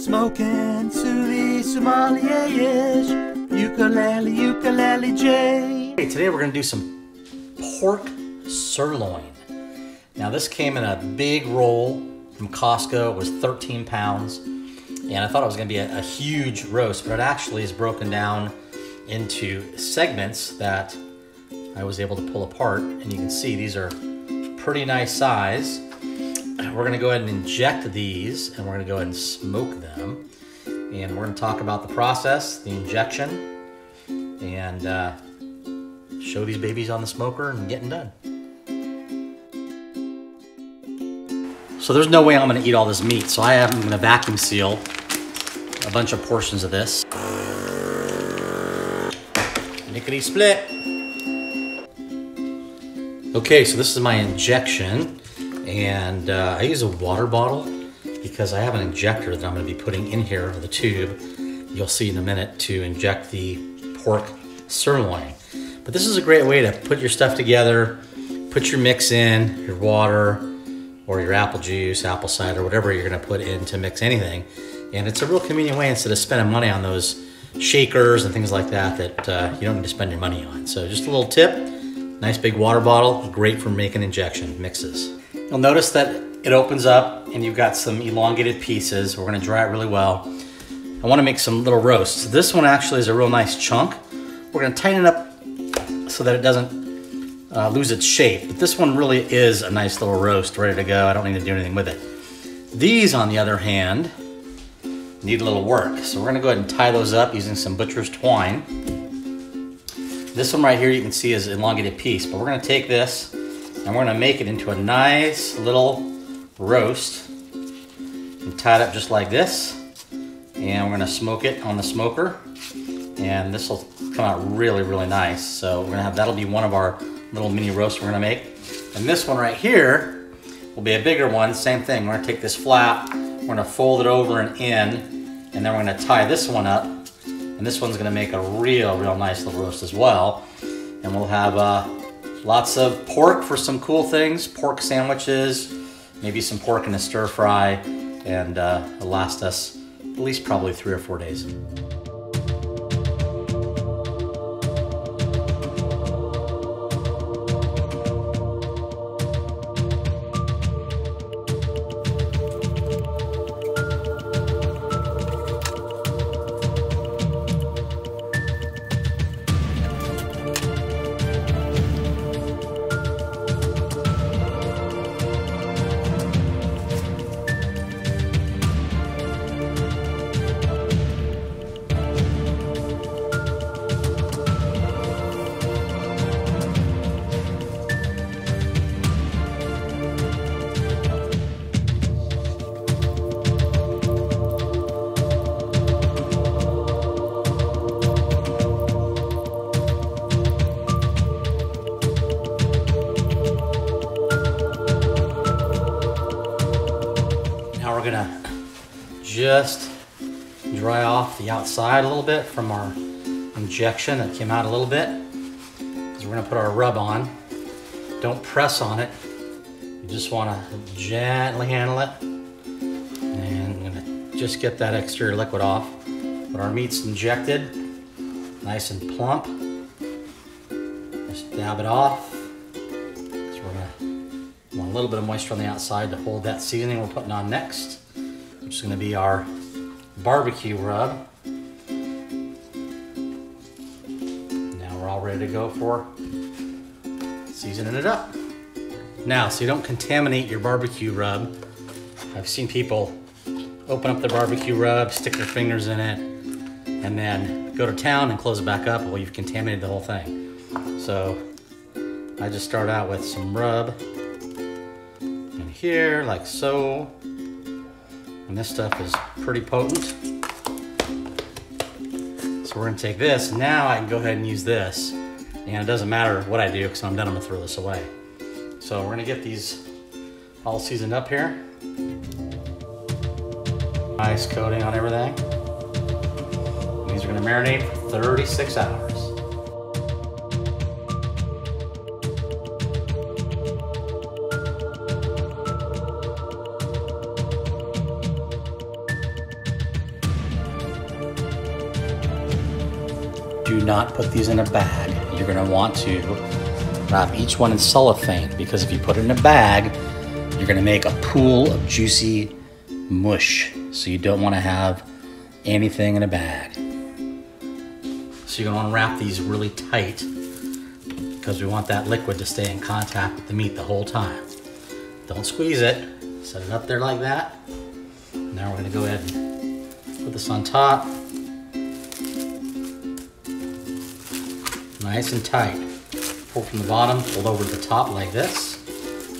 Smoking sous vide sommelier-ish. Ukulele, ukulele J. Hey, today we're going to do some pork sirloin. Now this came in a big roll from Costco. It was 13 pounds. And I thought it was going to be a huge roast, but it actually is broken down into segments that I was able to pull apart. And you can see these are pretty nice size. We're going to go ahead and inject these, and we're going to go ahead and smoke them. And we're going to talk about the process, the injection, and show these babies on the smoker and getting done. So there's no way I'm going to eat all this meat, so I'm going to vacuum seal a bunch of portions of this. Lickety split. Okay, so this is my injection, and I use a water bottle because I have an injector that I'm going to be putting in here with a tube. You'll see in a minute to inject the pork sirloin. But this is a great way to put your stuff together, put your mix in, your water, or your apple juice, apple cider, whatever you're going to put in to mix anything. And it's a real convenient way instead of spending money on those shakers and things like that you don't need to spend your money on. So just a little tip, nice big water bottle, great for making injection mixes. You'll notice that it opens up and you've got some elongated pieces. We're going to dry it really well. I want to make some little roasts. This one actually is a real nice chunk. We're going to tighten it up so that it doesn't lose its shape. But this one really is a nice little roast ready to go. I don't need to do anything with it. These, on the other hand, need a little work. So we're going to go ahead and tie those up using some butcher's twine. This one right here you can see is an elongated piece, but we're going to take this and we're going to make it into a nice little roast and tie it up just like this. And we're going to smoke it on the smoker, and this will come out really, really nice. So we're going to have, that'll be one of our little mini roasts we're going to make. And this one right here will be a bigger one. Same thing. We're going to take this flap, we're going to fold it over and in, and then we're going to tie this one up. And this one's going to make a real, real nice little roast as well. And we'll have lots of pork for some cool things, pork sandwiches, maybe some pork in a stir fry, and it'll last us at least probably 3 or 4 days. We're gonna just dry off the outside a little bit from our injection that came out a little bit, because we're gonna put our rub on. Don't press on it. You just wanna gently handle it. And I'm gonna just get that exterior liquid off. But our meat's injected, nice and plump. Just dab it off. So we're gonna want a little bit of moisture on the outside to hold that seasoning we're putting on next, which is going to be our barbecue rub. Now we're all ready to go for seasoning it up. Now, so you don't contaminate your barbecue rub, I've seen people open up their barbecue rub, stick their fingers in it, and then go to town and close it back up. Well, you've contaminated the whole thing. So I just start out with some rub here, like so. And this stuff is pretty potent. So we're gonna take this. Now I can go ahead and use this. And it doesn't matter what I do, because when I'm done, I'm gonna throw this away. So we're gonna get these all seasoned up here. Nice coating on everything. And these are gonna marinate for 36 hours. do not put these in a bag. You're gonna want to wrap each one in cellophane, because if you put it in a bag, you're gonna make a pool of juicy mush. So you don't wanna have anything in a bag. So you're gonna wanna wrap these really tight, because we want that liquid to stay in contact with the meat the whole time. Don't squeeze it. Set it up there like that. Now we're gonna go ahead and put this on top. Nice and tight. Pull from the bottom, pull over to the top like this.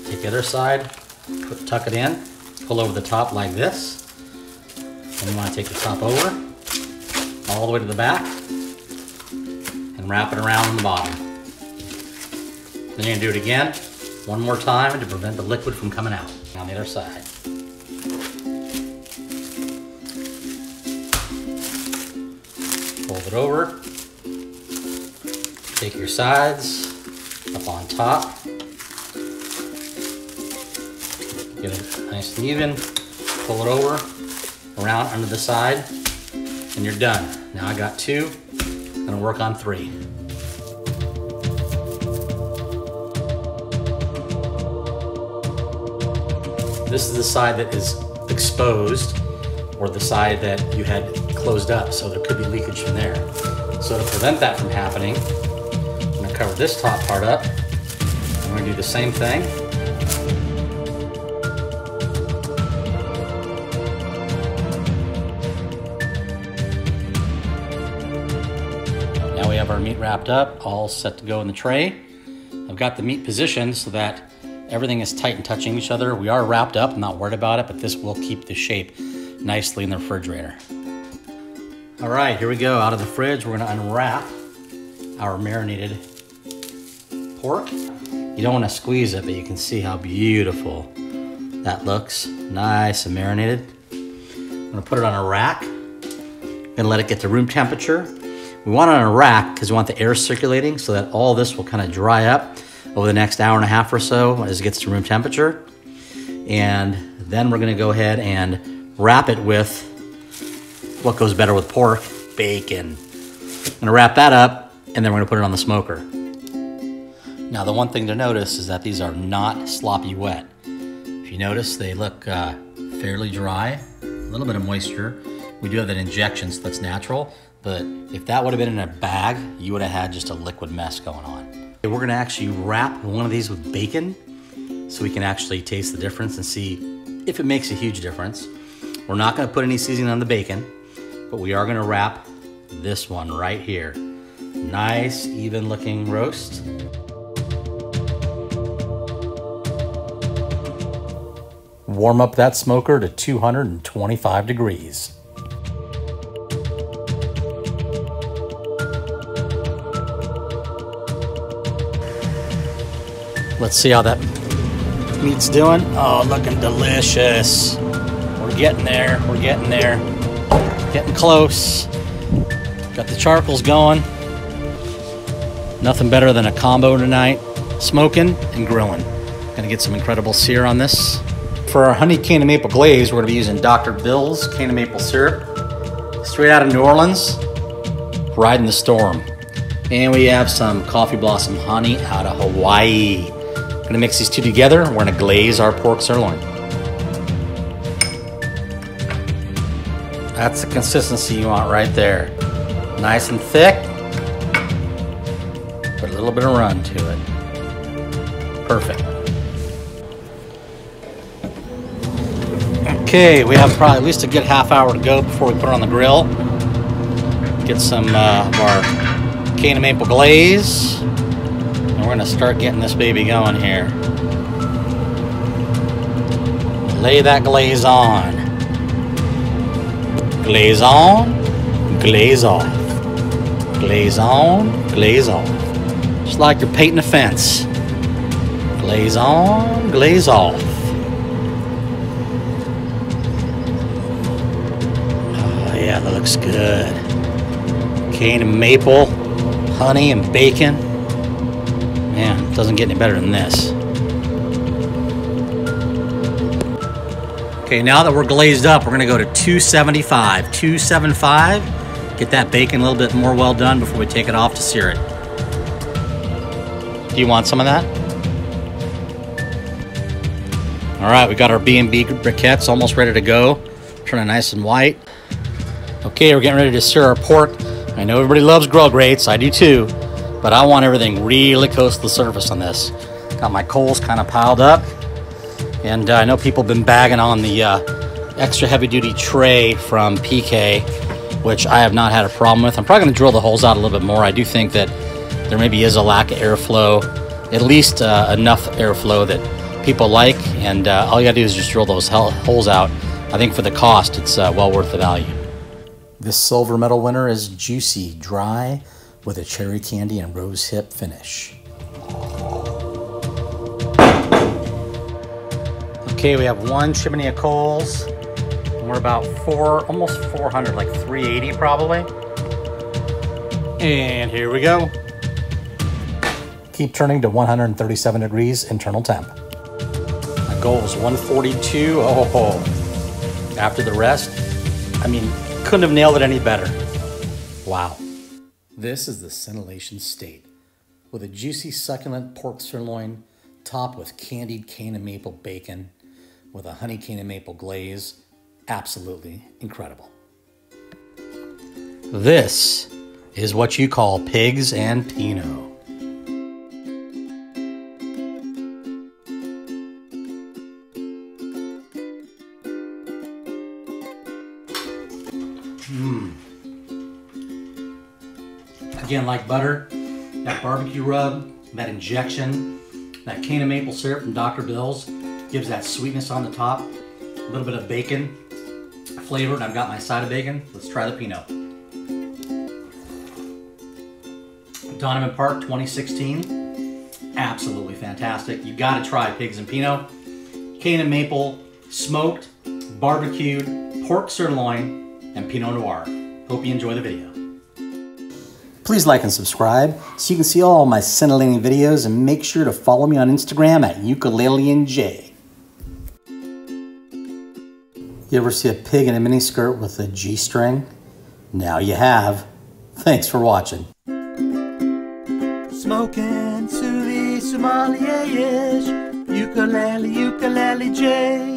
Take the other side, tuck it in, pull over the top like this. And you wanna take the top over, all the way to the back, and wrap it around the bottom. Then you're gonna do it again, one more time to prevent the liquid from coming out. On the other side. Fold it over. Take your sides up on top. Get it nice and even. Pull it over, around under the side, and you're done. Now I got 2, I'm gonna work on 3. This is the side that is exposed, or the side that you had closed up, so there could be leakage from there. So to prevent that from happening, I'm gonna cover this top part up. I'm gonna do the same thing. Now we have our meat wrapped up, all set to go in the tray. I've got the meat positioned so that everything is tight and touching each other. We are wrapped up, I'm not worried about it, but this will keep the shape nicely in the refrigerator. All right, here we go, out of the fridge. We're gonna unwrap our marinated pork. You don't wanna squeeze it, but you can see how beautiful that looks. Nice and marinated. I'm gonna put it on a rack. I'm gonna let it get to room temperature. We want it on a rack because we want the air circulating so that all this will kind of dry up over the next hour and a half or so as it gets to room temperature. And then we're gonna go ahead and wrap it with what goes better with pork, bacon. I'm gonna wrap that up, and then we're gonna put it on the smoker. Now the one thing to notice is that these are not sloppy wet. If you notice, they look fairly dry, a little bit of moisture. We do have that injection, so that's natural, but if that would have been in a bag, you would have had just a liquid mess going on. We're gonna actually wrap one of these with bacon so we can actually taste the difference and see if it makes a huge difference. We're not gonna put any seasoning on the bacon, but we are gonna wrap this one right here. Nice, even looking roast. Warm up that smoker to 225 degrees. Let's see how that meat's doing. Oh, looking delicious. We're getting there, we're getting there. Getting close. Got the charcoals going. Nothing better than a combo tonight. Smoking and grilling. Gonna get some incredible sear on this. For our honey cane and maple glaze, we're gonna be using Dr. Bill's cane and maple syrup. Straight out of New Orleans, riding the storm. And we have some coffee blossom honey out of Hawaii. Gonna mix these two together. We're gonna glaze our pork sirloin. That's the consistency you want right there. Nice and thick, but a little bit of run to it. Perfect. Okay, we have probably at least a good half hour to go before we put it on the grill. Get some of our cane and maple glaze. And we're gonna start getting this baby going here. Lay that glaze on. Glaze on, glaze off. Glaze on, glaze off. Just like you're painting a fence. Glaze on, glaze off. Oh yeah, that looks good. Cane and maple, honey and bacon. Man, it doesn't get any better than this. Okay, now that we're glazed up, we're gonna go to 275. 275 Get that bacon a little bit more well done before we take it off to sear it. Do you want some of that? All right, we got our B&B briquettes almost ready to go. Turning nice and white. Okay, we're getting ready to sear our pork. I know everybody loves grill grates, I do too, but I want everything really close to the surface on this. Got my coals kind of piled up, and I know people have been bagging on the extra heavy duty tray from PK, which I have not had a problem with. I'm probably going to drill the holes out a little bit more. I do think that there maybe is a lack of airflow, at least enough airflow that people like, and all you gotta do is just drill those holes out. I think for the cost, it's well worth the value. This silver medal winner is juicy, dry, with a cherry candy and rose hip finish. Okay, we have one chimney of coals, and we're about almost 400, like 380 probably. And here we go. Keep turning to 137 degrees internal temp. My goal is 142. Oh, after the rest, I mean, couldn't have nailed it any better. Wow. This is the scintillation state, with a juicy, succulent pork sirloin topped with candied cane and maple bacon with a honey cane and maple glaze. Absolutely incredible. This is what you call pigs and Pinot. Again, like butter, that barbecue rub, that injection, that cane and maple syrup from Dr. Bill's gives that sweetness on the top, a little bit of bacon flavor, and I've got my side of bacon. Let's try the Pinot. Donovan Park 2016, absolutely fantastic. You gotta try pigs and Pinot. Cane and maple, smoked, barbecued, pork sirloin, and Pinot Noir. Hope you enjoy the video. Please like and subscribe so you can see all my scintillating videos, and make sure to follow me on Instagram at UkuleleandJ. You ever see a pig in a miniskirt with a G-string? Now you have. Thanks for watching. Smoking to the sommelier-ish. Ukulele, ukulele J.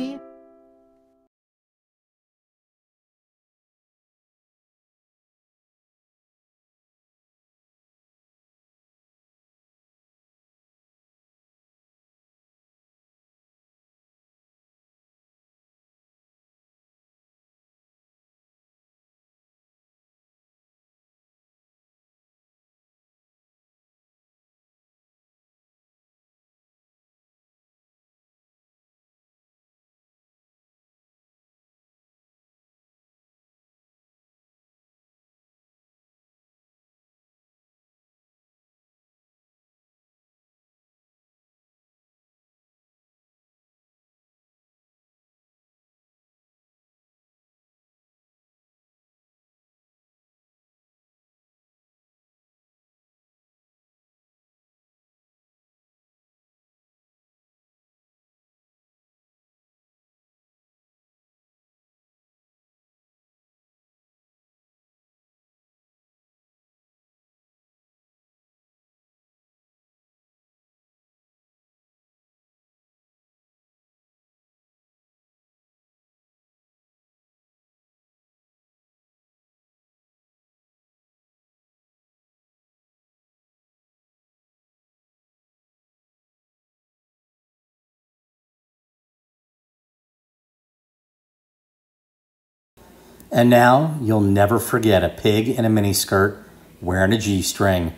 And now you'll never forget a pig in a miniskirt wearing a G-string.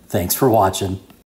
Thanks for watching.